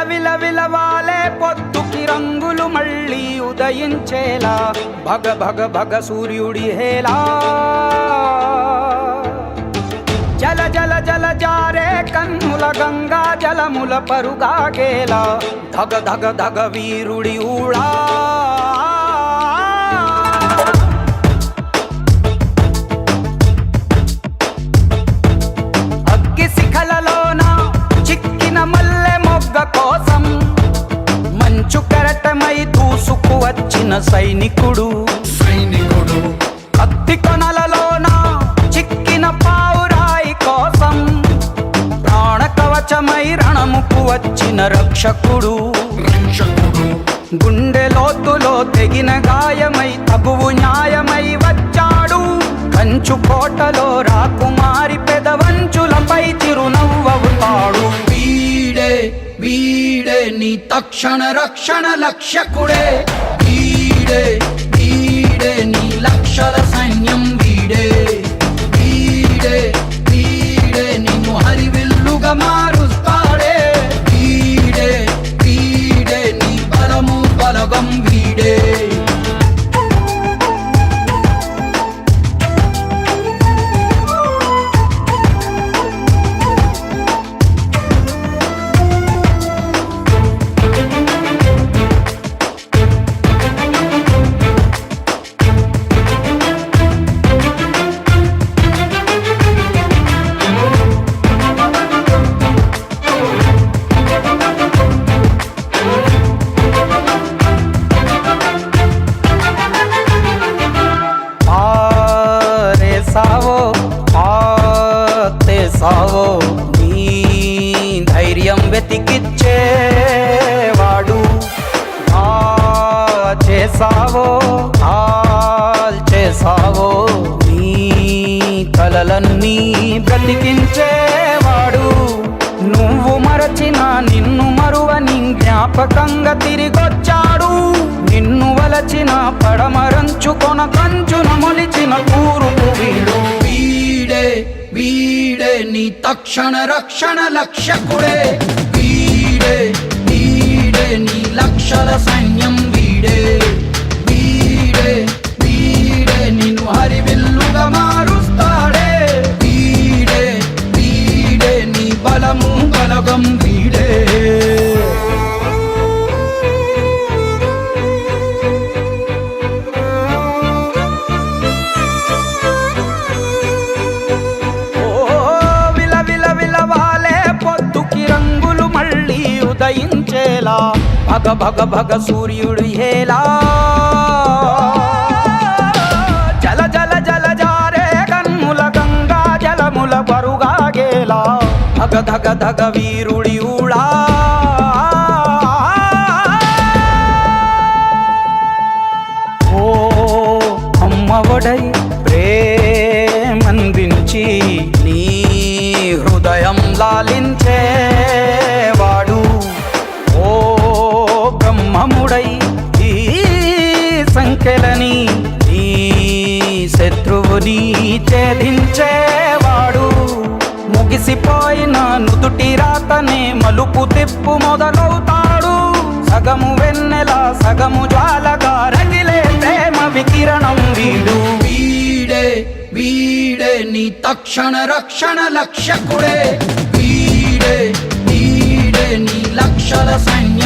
విలవిలవాలే పొద్దుకి రంగులు మళ్ళీ ఉదయించేలా భగ భగ భగ సూర్యుడి హేలా జల జల జల జారే కన్నుల గంగా జలముల పరుగాగేలా ధగ ధగ ధగ వీరుడి ఊళా అగ్గి శిఖలలోన చిక్కిన మల్లె మొగ్గ కోసం మంచు కెరటమై దూసుకు వచ్చిన సైనికుడు కత్తి కొనలలోన చిక్కిన పావురాయి కోసం ప్రాణ కవచమై రణముకు వచ్చిన రక్షకుడు గుండె లోతులో తెగిన గాయమై తగువు న్యాయమై వచ్చాడు కంచు కోటలో రాకుమారి పెదవంచులపై చిరునవ్వవుతాడు వీడే వీడే నీ తక్షణ రక్షణ లక్ష్యకుడే వీడే వీడే నీ లక్షల సైన్యం వీడే వీడే వీడే నిన్ను హరివిల్లుగా మారుస్తాడే వీడే వీడే నీ బలము బలగం వీడే సావో నీ ధైర్యం వెతికిచ్చేవాడు చేసావో చేసావో నీ కలలన్నీ బ్రతికించేవాడు నువ్వు మరచిన నిన్ను మరువని జ్ఞాపకంగా తిరిగొచ్చాడు నిన్ను వలచిన పడమరంచుకొన కంచున మొలిచిన కూరుకు వీడు వీడే వీడే నీ తక్షణ రక్షణ లక్ష్యకుడే వీడే వీడే నీ లక్షల సైన్యం వీడే వీడే వీడే నిన్ను హరివిల్లుగా మారుస్తాడే వీడే వీడే నీ బలము బలగం వీడే ఉదయించేలా భగ భగ భగ సూర్యుడు హేలా జల జల జల జారే కన్నుల గంగా జలముల బరుగాగేలా ధగ ధగ ధగ వీరుడి ఊళా ఓ అమ్మఒడై ప్రేమందించి నీ హృదయం లాలించేవాడు బ్రహ్మముడై ఈ సంఖ్యలని ఈ శత్రువుని ఛేదించేవాడు ముగిసిపోయిన నుదుటి రాతనే మలుపు తిప్పు మొదలవుతాడు సగము వెన్నెల సగము జ్వాలగా రగిలే ప్రేమ వికిరణం వీడు వీడే వీడే నీ తక్షణ రక్షణ లక్ష్యకుడే వీడే వీడే నీ లక్షల సైన్యం